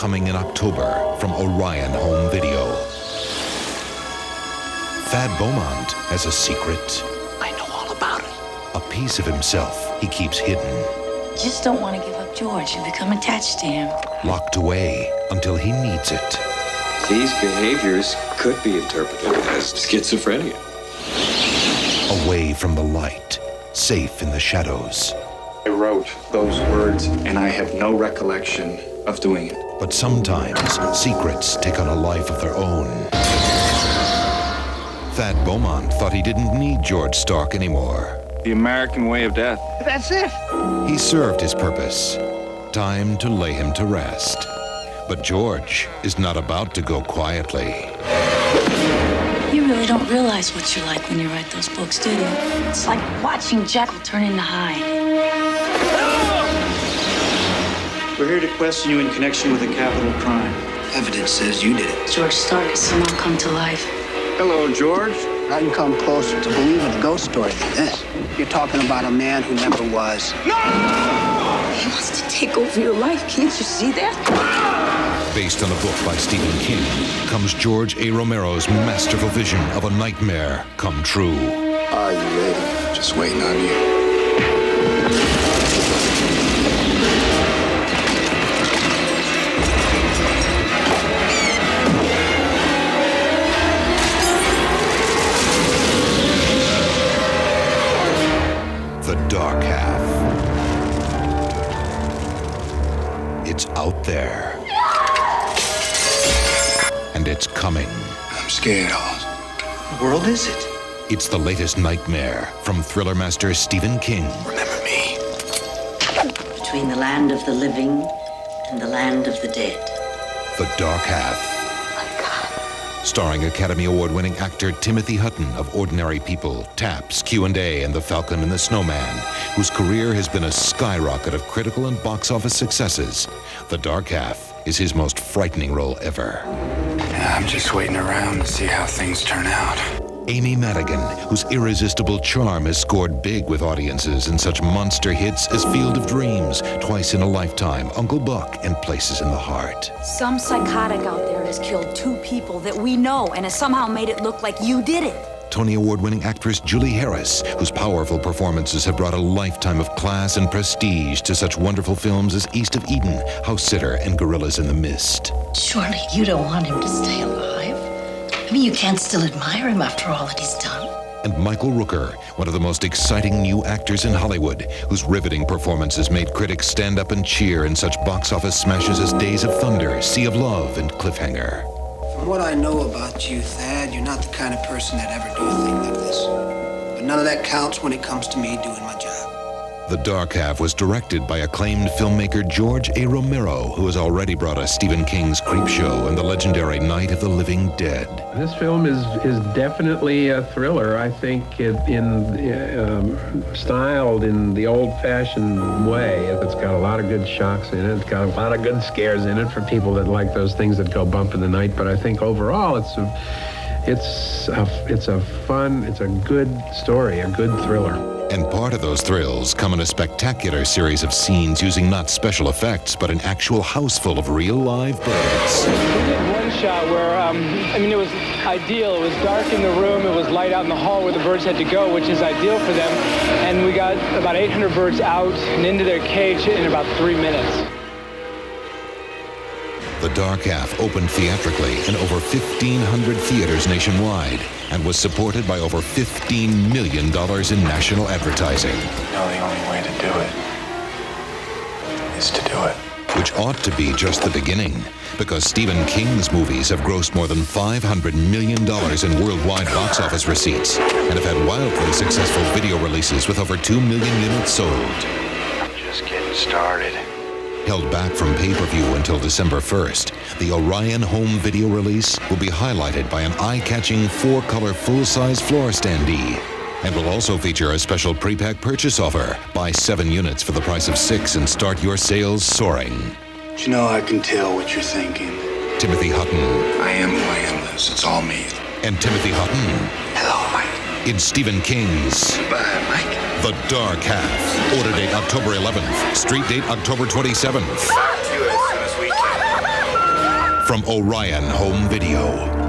coming in October from Orion Home Video. Thad Beaumont has a secret. I know all about it. A piece of himself he keeps hidden. Just don't want to give up George and become attached to him. Locked away until he needs it. These behaviors could be interpreted as schizophrenia. Away from the light, safe in the shadows. I wrote those words, and I have no recollection of doing it. But sometimes secrets take on a life of their own. Thad Beaumont thought he didn't need George Stark anymore. The American way of death. That's it. He served his purpose. Time to lay him to rest. But George is not about to go quietly. You really don't realize what you're like when you write those books, do you? It's like watching Jekyll turn into Hyde. We're here to question you in connection with a capital crime. Evidence says you did it. George Stark has somehow come to life. Hello, George. I can come closer to believing a ghost story than this. You're talking about a man who never was. He wants to take over your life. Can't you see that? Based on a book by Stephen King, comes George A. Romero's masterful vision of a nightmare come true. Are you ready? Just waiting on you. The Dark Half. It's out there. And it's coming. I'm scared, Oz. What world is it? It's the latest nightmare from thriller master Stephen King. Remember me? Between the land of the living and the land of the dead. The Dark Half. Starring Academy Award-winning actor Timothy Hutton of Ordinary People, Taps, Q&A, and The Falcon and the Snowman, whose career has been a skyrocket of critical and box office successes. The Dark Half is his most frightening role ever. Yeah, I'm just waiting around to see how things turn out. Amy Madigan, whose irresistible charm has scored big with audiences in such monster hits as Field of Dreams, Twice in a Lifetime, Uncle Buck, and Places in the Heart. Some psychotic out there has killed 2 people that we know and has somehow made it look like you did it. Tony Award-winning actress Julie Harris, whose powerful performances have brought a lifetime of class and prestige to such wonderful films as East of Eden, House Sitter, and Gorillas in the Mist. Surely you don't want him to stay alive? I mean, you can't still admire him after all that he's done. And Michael Rooker, one of the most exciting new actors in Hollywood, whose riveting performances made critics stand up and cheer in such box office smashes as Days of Thunder, Sea of Love, and Cliffhanger. From what I know about you, Thad, you're not the kind of person that'd ever do a thing like this. But none of that counts when it comes to me doing my job. The Dark Half was directed by acclaimed filmmaker George A. Romero, who has already brought us Stephen King's Creepshow and the legendary Night of the Living Dead. This film is definitely a thriller. I think styled in the old-fashioned way. It's got a lot of good shocks in it. It's got a lot of good scares in it for people that like those things that go bump in the night. But I think overall, it's a good story, a good thriller. And part of those thrills come in a spectacular series of scenes using not special effects, but an actual house full of real live birds. We did one shot where, it was ideal. It was dark in the room. It was light out in the hall where the birds had to go, which is ideal for them. And we got about 800 birds out and into their cage in about 3 minutes. The Dark Half opened theatrically in over 1,500 theaters nationwide and was supported by over $15 million in national advertising. No, the only way to do it is to do it. Which ought to be just the beginning, because Stephen King's movies have grossed more than $500 million in worldwide box office receipts and have had wildly successful video releases with over 2 million units sold. I'm just getting started. Held back from pay-per-view until December 1st, the Orion Home Video release will be highlighted by an eye-catching 4-color full-size floor standee and will also feature a special pre-pack purchase offer. Buy 7 units for the price of 6 and start your sales soaring. You know, I can tell what you're thinking. Timothy Hutton. I am who I am, Liz. It's all me. And Timothy Hutton. Hello, Mike. In Stephen King's Goodbye, Mike. The Dark Half. Order date October 11th. Street date October 27th. Do it as soon as we can. from Orion Home Video.